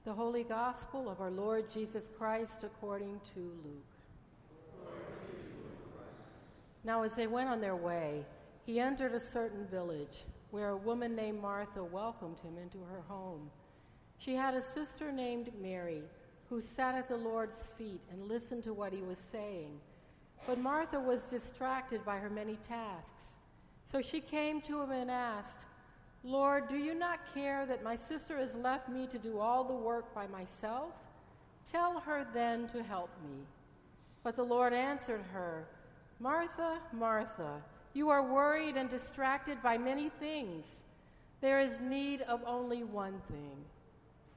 The Holy Gospel of our Lord Jesus Christ according to Luke. Now as they went on their way, he entered a certain village where a woman named Martha welcomed him into her home. She had a sister named Mary who sat at the Lord's feet and listened to what he was saying. But Martha was distracted by her many tasks. So she came to him and asked, "Lord, do you not care that my sister has left me to do all the work by myself? Tell her then to help me." But the Lord answered her, "Martha, Martha, you are worried and distracted by many things. There is need of only one thing.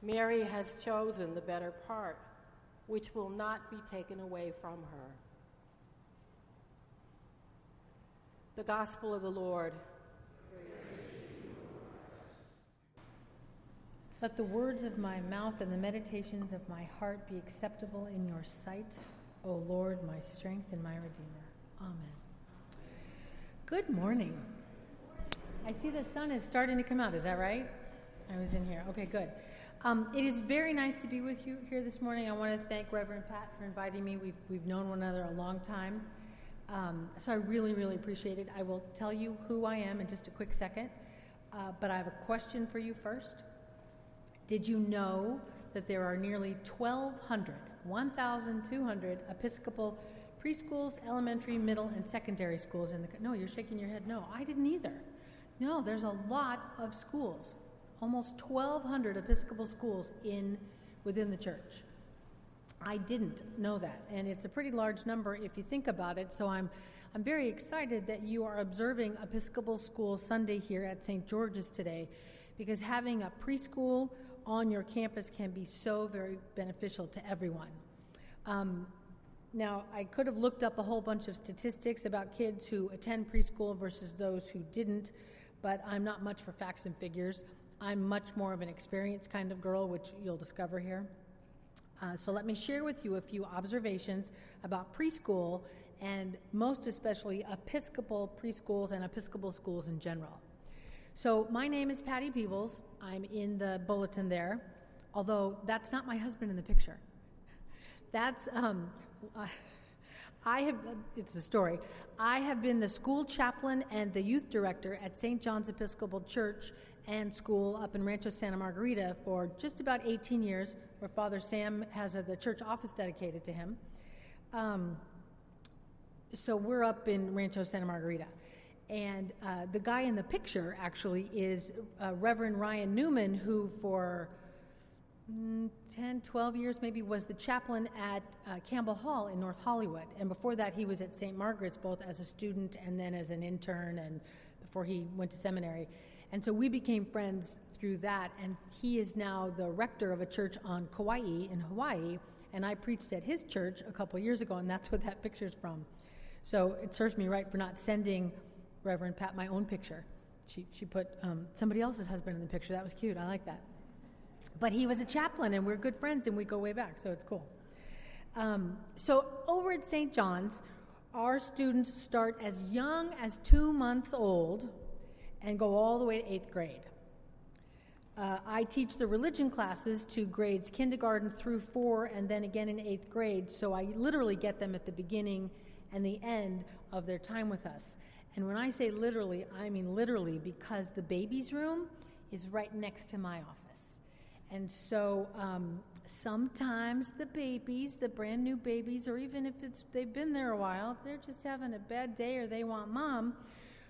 Mary has chosen the better part, which will not be taken away from her." The Gospel of the Lord. Let the words of my mouth and the meditations of my heart be acceptable in your sight, O Lord, my strength and my Redeemer. Amen. Good morning. I see the sun is starting to come out. Is that right? I was in here. Okay, good. It is very nice to be with you here this morning. I want to thank Reverend Pat for inviting me. We've known one another a long time. So I really, really appreciate it. I will tell you who I am in just a quick second. But I have a question for you first. Did you know that there are nearly 1,200 Episcopal preschools, elementary, middle, and secondary schools in the country? No, you're shaking your head. No, I didn't either. No, there's a lot of schools, almost 1,200 Episcopal schools within the church. I didn't know that, and it's a pretty large number if you think about it. So I'm very excited that you are observing Episcopal School Sunday here at St. George's today, because having a preschool on your campus can be so very beneficial to everyone. Now, I could have looked up a whole bunch of statistics about kids who attend preschool versus those who didn't, but I'm not much for facts and figures. I'm much more of an experience kind of girl, which you'll discover here. So let me share with you a few observations about preschool, and most especially Episcopal preschools and Episcopal schools in general. So my name is Patti Peebles. I'm in the bulletin there, although that's not my husband in the picture. That's, it's a story. I have been the school chaplain and the youth director at St. John's Episcopal Church and School up in Rancho, Santa Margarita for just about 18 years, where Father Sam has the church office dedicated to him. So we're up in Rancho, Santa Margarita. And the guy in the picture, actually, is Reverend Ryan Newman, who for 10, 12 years maybe was the chaplain at Campbell Hall in North Hollywood. And before that, he was at St. Margaret's, both as a student and then as an intern, and before he went to seminary. And so we became friends through that, and he is now the rector of a church on Kauai in Hawaii, and I preached at his church a couple years ago, and that's what that picture's from. So it serves me right for not sending Reverend Pat my own picture. She put somebody else's husband in the picture. That was cute. I like that. But he was a chaplain, and we're good friends, and we go way back, so it's cool. So over at St. John's, our students start as young as 2 months old and go all the way to 8th grade. I teach the religion classes to grades kindergarten through 4 and then again in 8th grade, so I literally get them at the beginning and the end of their time with us. And when I say literally, I mean literally, because the baby's room is right next to my office. And so sometimes the babies, the brand new babies, or even if they've been there a while, they're just having a bad day or they want mom.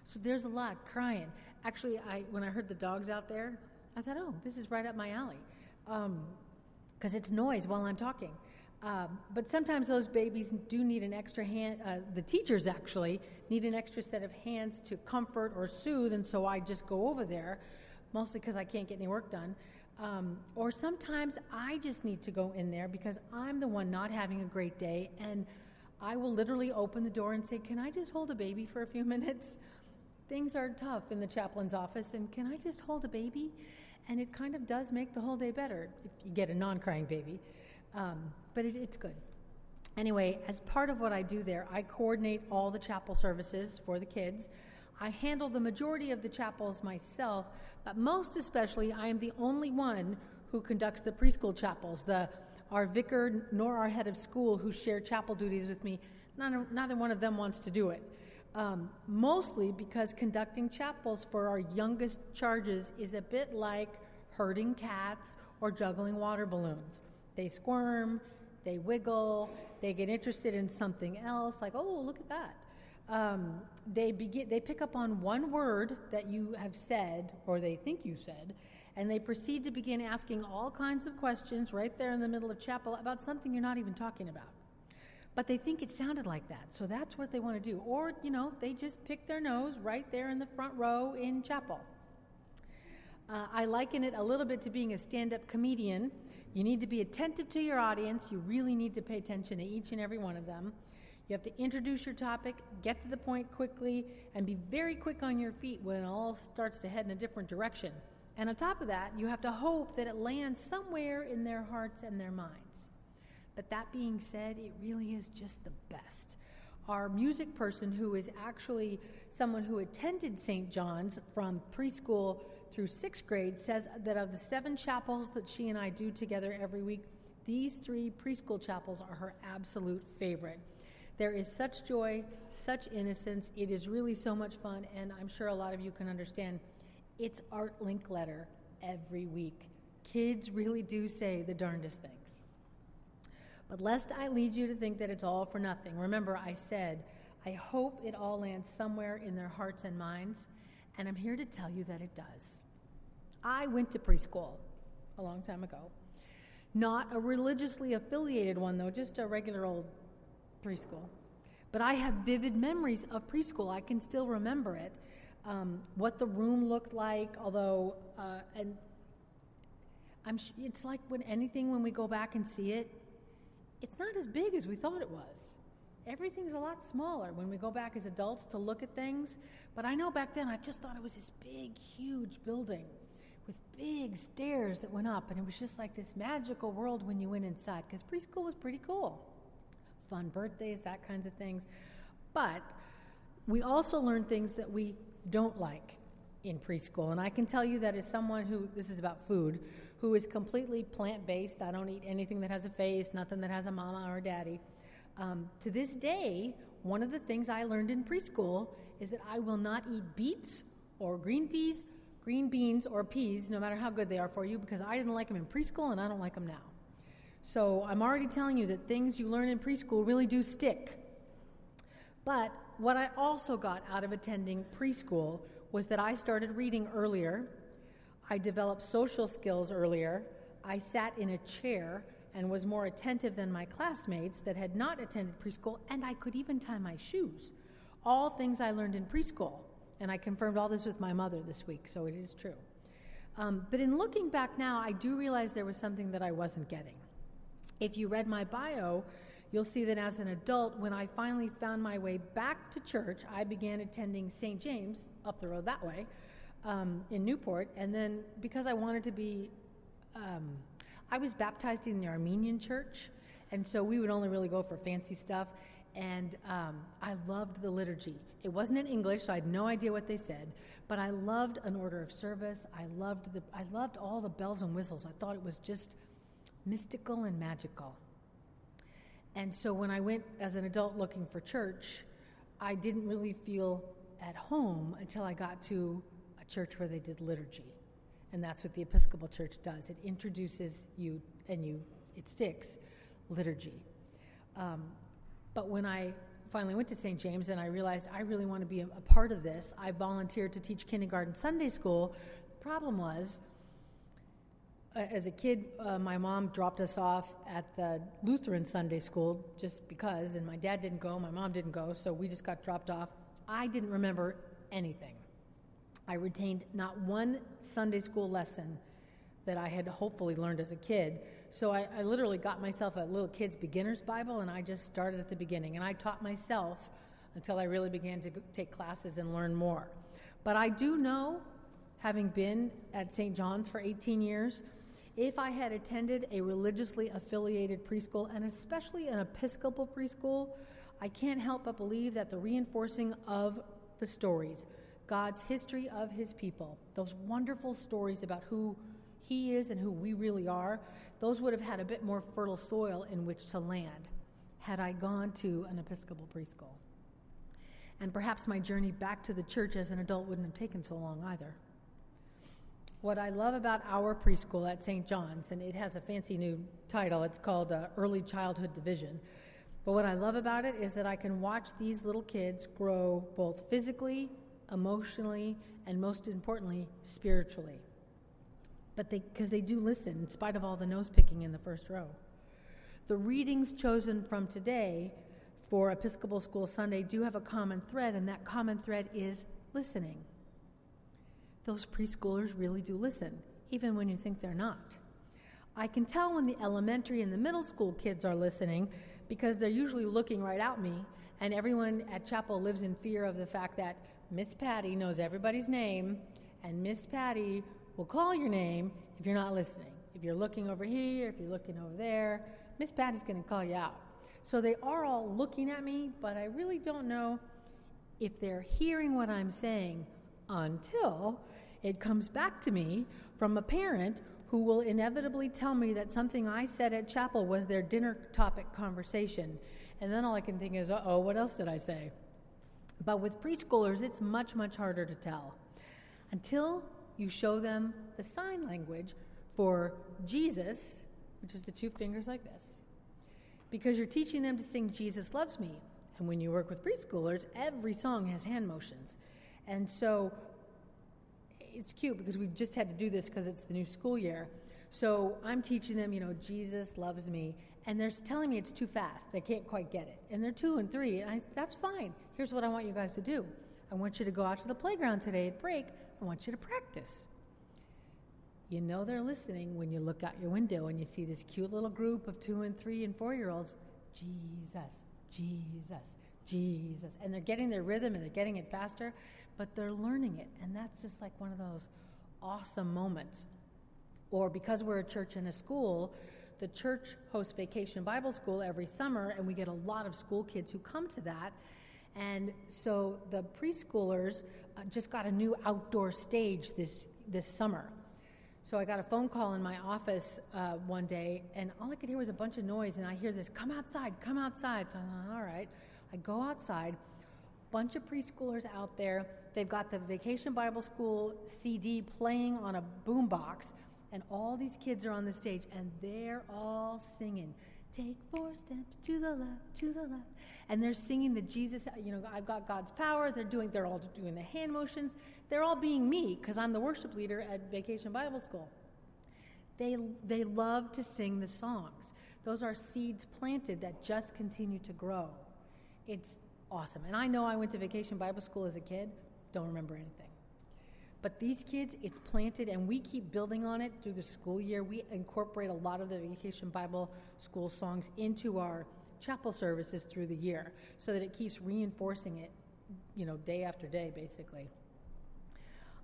So there's a lot of crying. Actually, when I heard the dogs out there, I thought, oh, this is right up my alley, because it's noise while I'm talking. But sometimes those babies do need an extra hand. The teachers actually need an extra set of hands to comfort or soothe, and so I just go over there, mostly because I can't get any work done. Or sometimes I just need to go in there because I'm the one not having a great day, and I will literally open the door and say, "Can I just hold a baby for a few minutes? Things are tough in the chaplain's office, and can I just hold a baby?" And it kind of does make the whole day better if you get a non-crying baby. But it's good. Anyway, as part of what I do there, I coordinate all the chapel services for the kids. I handle the majority of the chapels myself, but most especially, I am the only one who conducts the preschool chapels. Our vicar nor our head of school who share chapel duties with me, neither one of them wants to do it. Mostly because conducting chapels for our youngest charges is a bit like herding cats or juggling water balloons. They squirm, they wiggle, they get interested in something else, like, oh, look at that. They pick up on one word that you have said, or they think you said, and they proceed to begin asking all kinds of questions right there in the middle of chapel about something you're not even talking about. But they think it sounded like that, so that's what they want to do. Or, they just pick their nose right there in the front row in chapel. I liken it a little bit to being a stand-up comedian. You need to be attentive to your audience. You really need to pay attention to each and every one of them. You have to introduce your topic, get to the point quickly, and be very quick on your feet when it all starts to head in a different direction. And on top of that, you have to hope that it lands somewhere in their hearts and their minds. But that being said, it really is just the best. Our music person, who is actually someone who attended St. John's from preschool through 6th grade, says that of the 7 chapels that she and I do together every week, these 3 preschool chapels are her absolute favorite. There is such joy, such innocence. It is really so much fun, and I'm sure a lot of you can understand. It's Art Linkletter every week. Kids really do say the darndest things. But lest I lead you to think that it's all for nothing, remember I said, I hope it all lands somewhere in their hearts and minds, and I'm here to tell you that it does. I went to preschool a long time ago. Not a religiously affiliated one, though, just a regular old preschool. But I have vivid memories of preschool. I can still remember it. What the room looked like, although, it's like when we go back and see it, it's not as big as we thought it was. Everything's a lot smaller when we go back as adults to look at things. But I know back then I just thought it was this big, huge building with big stairs that went up, and it was just like this magical world when you went inside, because preschool was pretty cool. Fun birthdays, that kinds of things. But we also learn things that we don't like in preschool. And I can tell you that as someone who, this is about food, who is completely plant-based, I don't eat anything that has a face, nothing that has a mama or a daddy. To this day, one of the things I learned in preschool is that I will not eat beets or green peas, green beans, or peas, no matter how good they are for you, because I didn't like them in preschool and I don't like them now. So I'm already telling you that things you learn in preschool really do stick. But what I also got out of attending preschool was that I started reading earlier, I developed social skills earlier, I sat in a chair and was more attentive than my classmates that had not attended preschool, and I could even tie my shoes. All things I learned in preschool, and I confirmed all this with my mother this week, so it is true. But in looking back now, I do realize there was something that I wasn't getting. If you read my bio, you'll see that as an adult, when I finally found my way back to church, I began attending St. James, up the road that way, in Newport, and then because I wanted to be, I was baptized in the Armenian church, and so we would only really go for fancy stuff, and I loved the liturgy. It wasn't in English, so I had no idea what they said, but I loved an order of service. I loved all the bells and whistles. I thought it was just mystical and magical. And so when I went as an adult looking for church, I didn't really feel at home until I got to a church where they did liturgy. And that's what the Episcopal Church does. It introduces you, and it sticks, liturgy. But when I finally went to St. James and I realized I really want to be a part of this, I volunteered to teach kindergarten Sunday school. The problem was, as a kid, my mom dropped us off at the Lutheran Sunday school just because, and my dad didn't go, my mom didn't go, so we just got dropped off. I didn't remember anything. I retained not one Sunday school lesson that I had hopefully learned as a kid. So I literally got myself a little kid's beginner's Bible, and I just started at the beginning. And I taught myself until I really began to take classes and learn more. But I do know, having been at St. John's for 18 years, if I had attended a religiously affiliated preschool, and especially an Episcopal preschool, I can't help but believe that the reinforcing of the stories, God's history of his people, those wonderful stories about who he is and who we really are, those would have had a bit more fertile soil in which to land had I gone to an Episcopal preschool. And perhaps my journey back to the church as an adult wouldn't have taken so long either. What I love about our preschool at St. John's, and it has a fancy new title, it's called Early Childhood Division, but what I love about it is that I can watch these little kids grow both physically, emotionally, and most importantly, spiritually. But because they do listen, in spite of all the nose-picking in the first row. The readings chosen from today for Episcopal School Sunday do have a common thread, and that common thread is listening. Those preschoolers really do listen, even when you think they're not. I can tell when the elementary and the middle school kids are listening because they're usually looking right at me, and everyone at Chapel lives in fear of the fact that Miss Patti knows everybody's name, and Miss Patti will call your name if you're not listening. If you're looking over here, if you're looking over there, Miss Patti's going to call you out. So they are all looking at me, but I really don't know if they're hearing what I'm saying until it comes back to me from a parent who will inevitably tell me that something I said at chapel was their dinner topic conversation. And then all I can think is, uh-oh, what else did I say? But with preschoolers, it's much, much harder to tell. Until you show them the sign language for Jesus, which is the two fingers like this, because you're teaching them to sing Jesus Loves Me. And when you work with preschoolers, every song has hand motions. And so it's cute because we've just had to do this because it's the new school year. So I'm teaching them, Jesus loves me. And they're telling me it's too fast. They can't quite get it. And they're 2 and 3. And that's fine. Here's what I want you guys to do. I want you to go out to the playground today at break. I want you to practice. You know they're listening when you look out your window and you see this cute little group of 2 and 3 and 4-year-olds. Jesus, Jesus, Jesus. And they're getting their rhythm and they're getting it faster, but they're learning it. And that's just like one of those awesome moments. Or because we're a church and a school, the church hosts Vacation Bible School every summer, and we get a lot of school kids who come to that. And so the preschoolers just got a new outdoor stage this summer. So I got a phone call in my office one day, and all I could hear was a bunch of noise, and I hear this, come outside, come outside. So I'm like, all right. I go outside, bunch of preschoolers out there. They've got the Vacation Bible School CD playing on a boombox, and all these kids are on the stage, and they're all singing, take 4 steps to the left, to the left. And they're singing the Jesus, I've got God's power. They're all doing the hand motions. They're all being me because I'm the worship leader at Vacation Bible School. They love to sing the songs. Those are seeds planted that just continue to grow. It's awesome. And I know I went to Vacation Bible School as a kid. Don't remember anything. But these kids, it's planted, and we keep building on it through the school year. We incorporate a lot of the Vacation Bible School songs into our chapel services through the year so that it keeps reinforcing it, day after day, basically.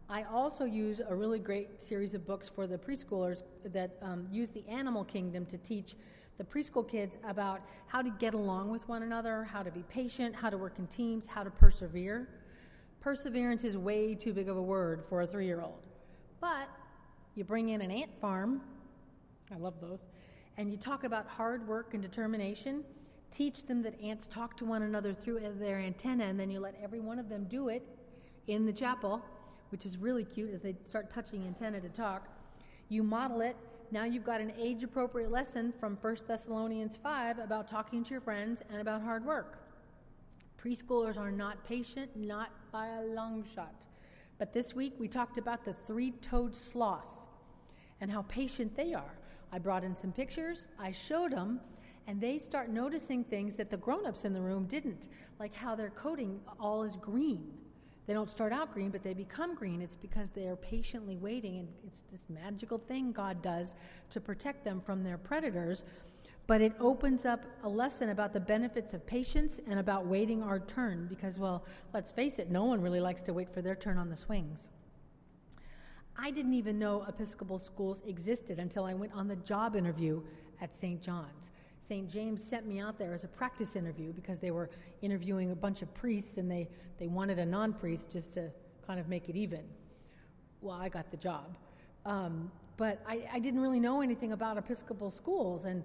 I also use a really great series of books for the preschoolers that use the animal kingdom to teach the preschool kids about how to get along with one another, how to be patient, how to work in teams, how to persevere. Perseverance is way too big of a word for a 3-year-old. But you bring in an ant farm, I love those, and you talk about hard work and determination, teach them that ants talk to one another through their antenna, and then you let every one of them do it in the chapel, which is really cute as they start touching antenna to talk. You model it. Now you've got an age-appropriate lesson from 1 Thessalonians 5 about talking to your friends and about hard work. Preschoolers are not patient, not by a long shot. But this week we talked about the 3-toed sloth and how patient they are. I brought in some pictures, I showed them, and they start noticing things that the grown-ups in the room didn't, like how their coating all is green. They don't start out green, but they become green. It's because they are patiently waiting, and it's this magical thing God does to protect them from their predators. But it opens up a lesson about the benefits of patience and about waiting our turn because, well, let's face it, no one really likes to wait for their turn on the swings. I didn't even know Episcopal schools existed until I went on the job interview at St. John's. St. James sent me out there as a practice interview because they were interviewing a bunch of priests and they wanted a non-priest just to kind of make it even. Well, I got the job. but I didn't really know anything about Episcopal schools, and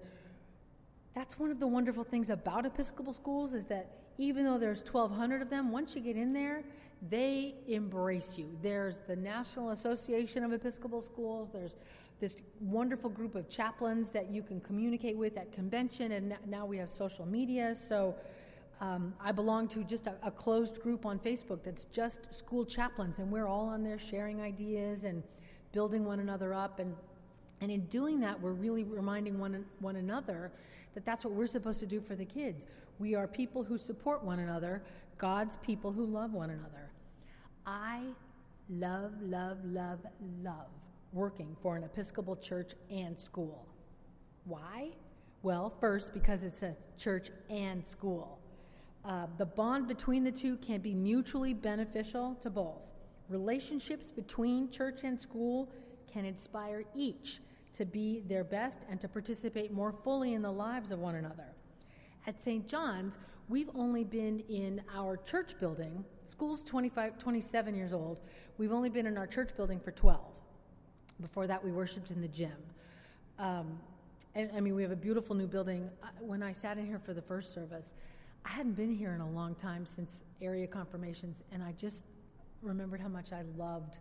that's one of the wonderful things about Episcopal schools is that even though there's 1,200 of them, once you get in there, they embrace you. There's the National Association of Episcopal Schools. There's this wonderful group of chaplains that you can communicate with at convention, and now we have social media. So I belong to just a closed group on Facebook that's just school chaplains, and we're all on there sharing ideas and building one another up. And in doing that, we're really reminding one another that that's what we're supposed to do for the kids. We are people who support one another, God's people who love one another. I love, love, love, love working for an Episcopal church and school. Why? Well, first, because it's a church and school. The bond between the two can be mutually beneficial to both. Relationships between church and school can inspire each to be their best and to participate more fully in the lives of one another. At St. John's, we've only been in our church building. School's 27 years old. We've only been in our church building for 12. Before that, we worshiped in the gym. We have a beautiful new building. When I sat in here for the first service, I hadn't been here in a long time since area confirmations, and I just remembered how much I loved.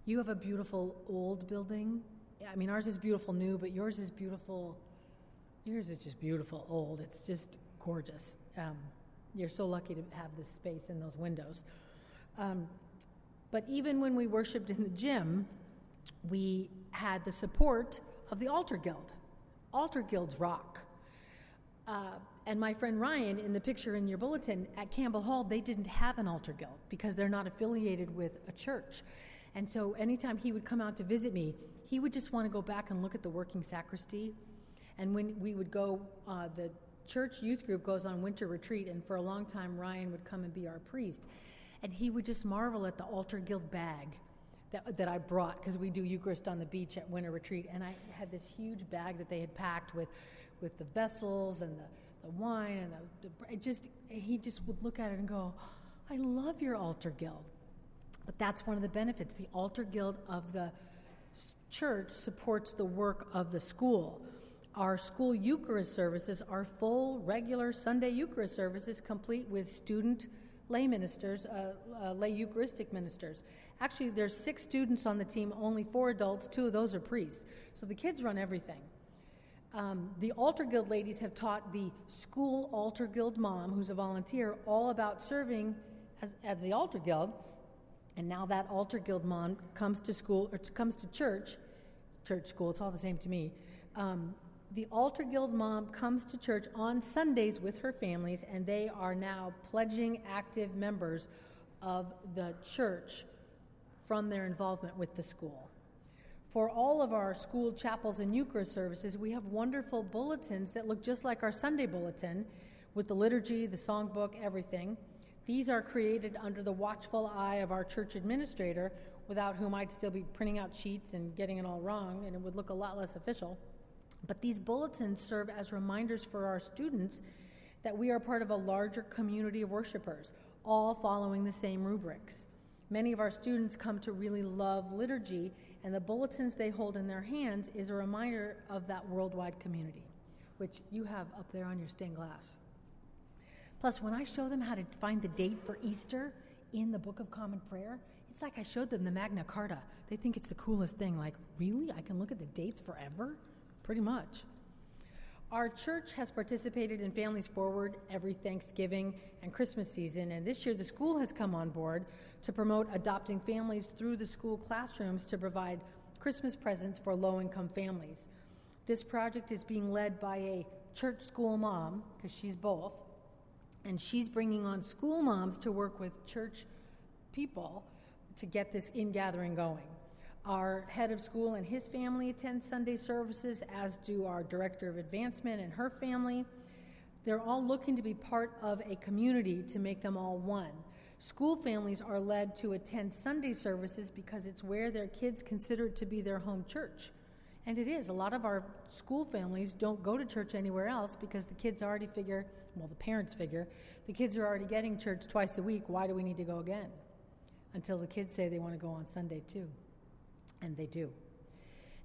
You have a beautiful old building. I mean, ours is beautiful new, but yours is beautiful. Yours is just beautiful old. It's just gorgeous. You're so lucky to have this space and those windows. But even when we worshiped in the gym, we had the support of the Altar Guild. Altar Guilds rock. And my friend Ryan, in the picture in your bulletin, at Campbell Hall, they didn't have an Altar Guild because they're not affiliated with a church. And so anytime he would come out to visit me, he would just want to go back and look at the working sacristy. And when we would go, the church youth group goes on winter retreat, and for a long time, Ryan would come and be our priest. And he would just marvel at the Altar Guild bag that I brought, because we do Eucharist on the beach at winter retreat. And I had this huge bag that they had packed with the vessels and the wine and he just would look at it and go, I love your Altar Guild. But that's one of the benefits. The Altar Guild of the church supports the work of the school. Our school Eucharist services are full, regular Sunday Eucharist services, complete with student lay ministers, lay Eucharistic ministers. Actually, there's 6 students on the team, only 4 adults, 2 of those are priests. So the kids run everything. The Altar Guild ladies have taught the school Altar Guild mom, who's a volunteer, all about serving as the Altar Guild. And now that Altar Guild mom comes to school, or comes to church, school, it's all the same to me. The Altar Guild mom comes to church on Sundays with her families, and they are now pledging active members of the church from their involvement with the school. For all of our school chapels and Eucharist services, we have wonderful bulletins that look just like our Sunday bulletin, with the liturgy, the songbook, everything. These are created under the watchful eye of our church administrator, without whom I'd still be printing out sheets and getting it all wrong, and it would look a lot less official. But these bulletins serve as reminders for our students that we are part of a larger community of worshipers, all following the same rubrics. Many of our students come to really love liturgy, and the bulletins they hold in their hands is a reminder of that worldwide community, which you have up there on your stained glass. Plus, when I show them how to find the date for Easter in the Book of Common Prayer, it's like I showed them the Magna Carta. They think it's the coolest thing. Like, really? I can look at the dates forever? Pretty much. Our church has participated in Families Forward every Thanksgiving and Christmas season, and this year the school has come on board to promote adopting families through the school classrooms to provide Christmas presents for low-income families. This project is being led by a church school mom, because she's both, and she's bringing on school moms to work with church people to get this in-gathering going. Our head of school and his family attend Sunday services, as do our director of advancement and her family. They're all looking to be part of a community to make them all one. School families are led to attend Sunday services because it's where their kids consider it to be their home church. And it is. A lot of our school families don't go to church anywhere else because the kids already figure, well, the parents figure, the kids are already getting church twice a week. Why do we need to go again? Until the kids say they want to go on Sunday too. And they do.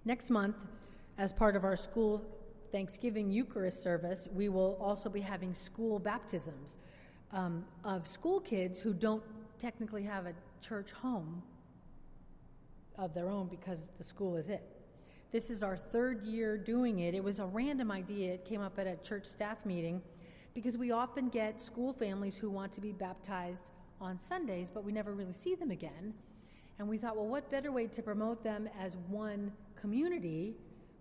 Next month, as part of our school Thanksgiving Eucharist service, we will also be having school baptisms of school kids who don't technically have a church home of their own because the school is it. This is our third year doing it. It was a random idea. It came up at a church staff meeting because we often get school families who want to be baptized on Sundays, but we never really see them again. And we thought, well, what better way to promote them as one community?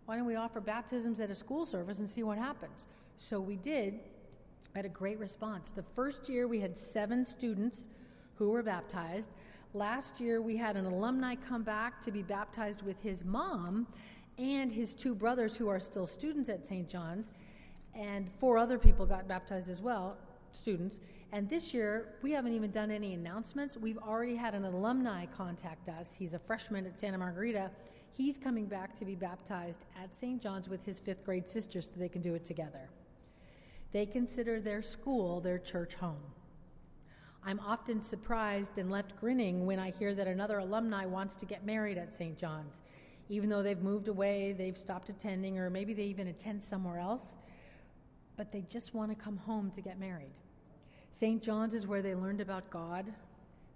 Why don't we offer baptisms at a school service and see what happens? So we did. We had a great response. The first year we had 7 students who were baptized. Last year we had an alumni come back to be baptized with his mom and his 2 brothers who are still students at St. John's, and 4 other people got baptized as well, students. And this year, we haven't even done any announcements. We've already had an alumni contact us. He's a freshman at Santa Margarita. He's coming back to be baptized at St. John's with his 5th grade sister so they can do it together. They consider their school their church home. I'm often surprised and left grinning when I hear that another alumni wants to get married at St. John's. Even though they've moved away, they've stopped attending, or maybe they even attend somewhere else, but they just want to come home to get married. St. John's is where they learned about God.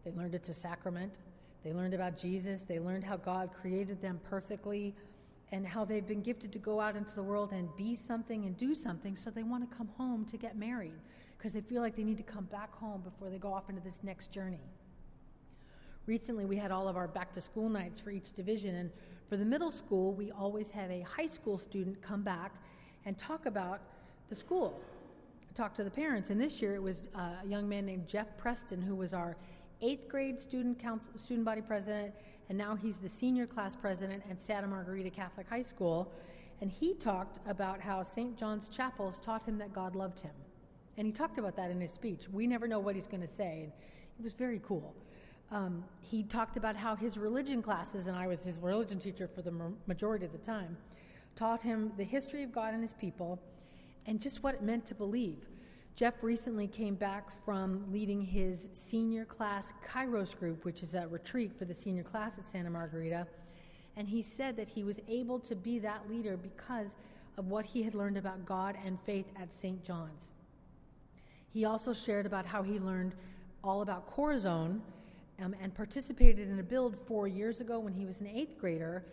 They learned it's a sacrament. They learned about Jesus. They learned how God created them perfectly and how they've been gifted to go out into the world and be something and do something, so they want to come home to get married because they feel like they need to come back home before they go off into this next journey. Recently, we had all of our back-to-school nights for each division, and for the middle school, we always have a high school student come back and talk about the school, talk to the parents. And this year, it was a young man named Jeff Preston, who was our 8th grade student body president, and now he's the senior class president at Santa Margarita Catholic High School. And he talked about how St. John's Chapels taught him that God loved him. And he talked about that in his speech. We never know what he's going to say, and it was very cool. He talked about how his religion classes, and I was his religion teacher for the majority of the time, taught him the history of God and his people and just what it meant to believe. Jeff recently came back from leading his senior class Kairos group, which is a retreat for the senior class at Santa Margarita, and he said that he was able to be that leader because of what he had learned about God and faith at St. John's. He also shared about how he learned all about Corazon and participated in a build 4 years ago when he was an 8th grader.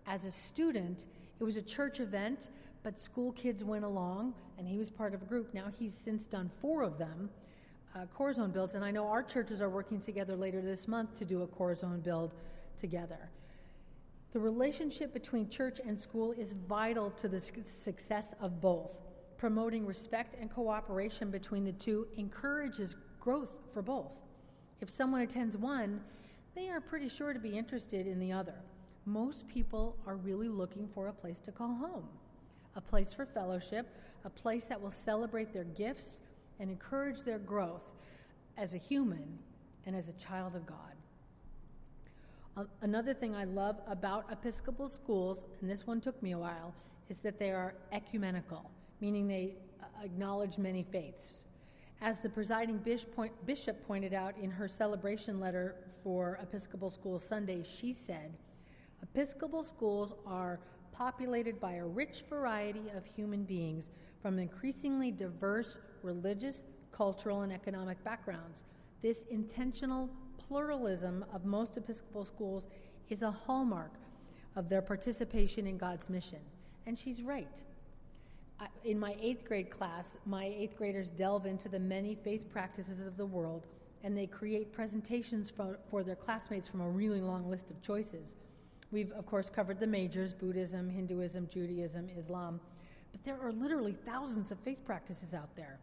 As a student, it was a church event, but school kids went along, and he was part of a group. Now he's since done 4 of them, Corazon builds, and I know our churches are working together later this month to do a Corazon build together. The relationship between church and school is vital to the success of both. Promoting respect and cooperation between the two encourages growth for both. If someone attends one, they are pretty sure to be interested in the other. Most people are really looking for a place to call home, a place for fellowship, a place that will celebrate their gifts and encourage their growth as a human and as a child of God. Another thing I love about Episcopal schools, and this one took me a while, is that they are ecumenical, meaning they acknowledge many faiths. As the presiding bishop pointed out in her celebration letter for Episcopal Schools Sunday, she said, Episcopal schools are populated by a rich variety of human beings from increasingly diverse religious, cultural, and economic backgrounds. This intentional pluralism of most Episcopal schools is a hallmark of their participation in God's mission. And she's right. In my 8th grade class, my 8th graders delve into the many faith practices of the world, and they create presentations for their classmates from a really long list of choices. We've, of course, covered the majors: Buddhism, Hinduism, Judaism, Islam, but there are literally thousands of faith practices out there.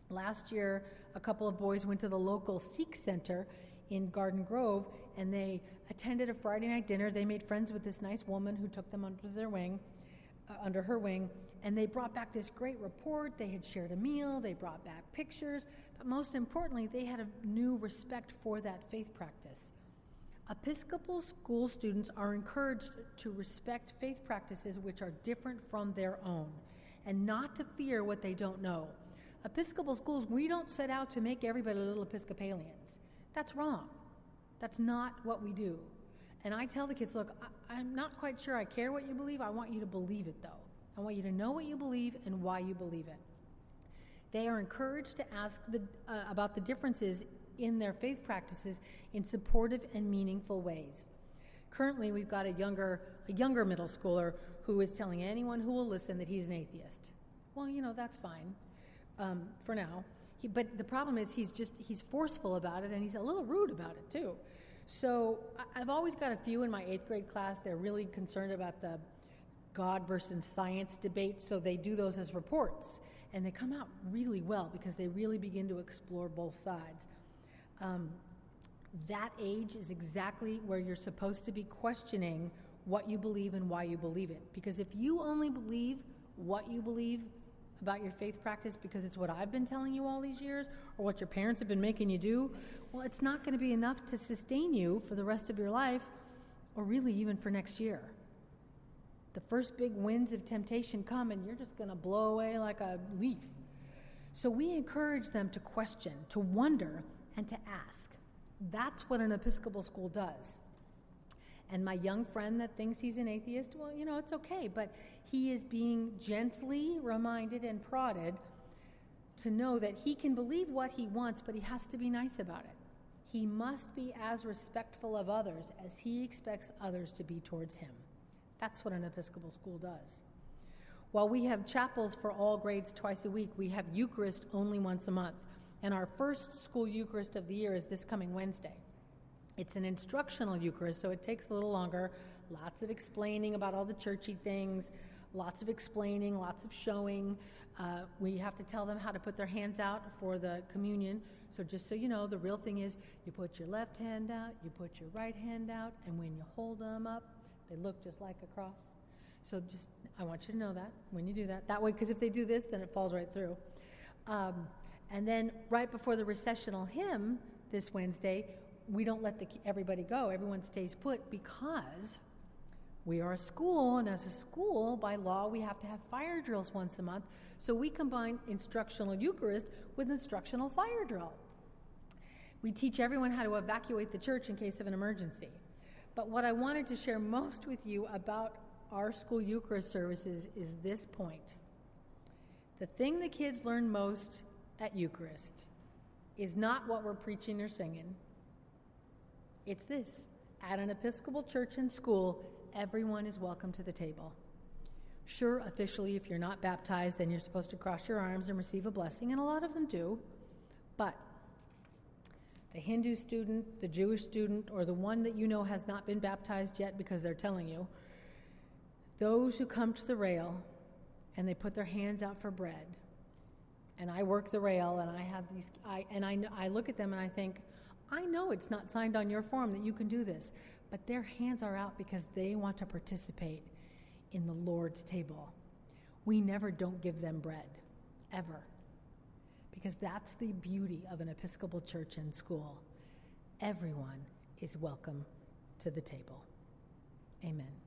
Last year, a couple of boys went to the local Sikh center in Garden Grove, and they attended a Friday night dinner. They made friends with this nice woman who took them under her wing, and they brought back this great report. They had shared a meal, they brought back pictures, but most importantly, they had a new respect for that faith practice. Episcopal school students are encouraged to respect faith practices which are different from their own, and not to fear what they don't know. Episcopal schools, we don't set out to make everybody little Episcopalians. That's wrong. That's not what we do. And I tell the kids, look, I'm not quite sure I care what you believe. I want you to believe it, though. I want you to know what you believe and why you believe it. They are encouraged to ask about the differences in their faith practices in supportive and meaningful ways. Currently, we've got a younger middle schooler who is telling anyone who will listen that he's an atheist. Well, that's fine for now. But the problem is he's forceful about it, and he's a little rude about it, too. So I've always got a few in my 8th grade class. They're really concerned about the God versus science debate, so they do those as reports. And they come out really well because they really begin to explore both sides. That age is exactly where you're supposed to be questioning what you believe and why you believe it. Because if you only believe what you believe about your faith practice because it's what I've been telling you all these years or what your parents have been making you do, well, it's not going to be enough to sustain you for the rest of your life or really even for next year. The first big winds of temptation come and you're just going to blow away like a leaf. So we encourage them to question, to wonder, and to ask. That's what an Episcopal school does. And my young friend that thinks he's an atheist, well, it's okay, but he is being gently reminded and prodded to know that he can believe what he wants, but he has to be nice about it. He must be as respectful of others as he expects others to be towards him. That's what an Episcopal school does. While we have chapels for all grades twice a week, we have Eucharist only once a month. And our first school Eucharist of the year is this coming Wednesday. It's an instructional Eucharist, so it takes a little longer. Lots of explaining about all the churchy things, lots of explaining, lots of showing. We have to tell them how to put their hands out for the communion. So just so you know, the real thing is you put your left hand out, you put your right hand out, and when you hold them up, they look just like a cross. So I want you to know that when you do that. That way, because if they do this, then it falls right through. And then right before the recessional hymn this Wednesday, we don't let everybody go. Everyone stays put because we are a school, and as a school, by law, we have to have fire drills once a month. So we combine instructional Eucharist with instructional fire drill. We teach everyone how to evacuate the church in case of an emergency. But what I wanted to share most with you about our school Eucharist services is this point. The thing the kids learn most at Eucharist is not what we're preaching or singing. It's this. At an Episcopal church and school, everyone is welcome to the table. Sure, officially, if you're not baptized, then you're supposed to cross your arms and receive a blessing, and a lot of them do. But the Hindu student, the Jewish student, or the one that you know has not been baptized yet because they're telling you, those who come to the rail and they put their hands out for bread, and I work the rail, and I have these, I look at them and I think, I know it's not signed on your form that you can do this, but their hands are out because they want to participate in the Lord's table. We never don't give them bread, ever, because that's the beauty of an Episcopal church and school. Everyone is welcome to the table. Amen.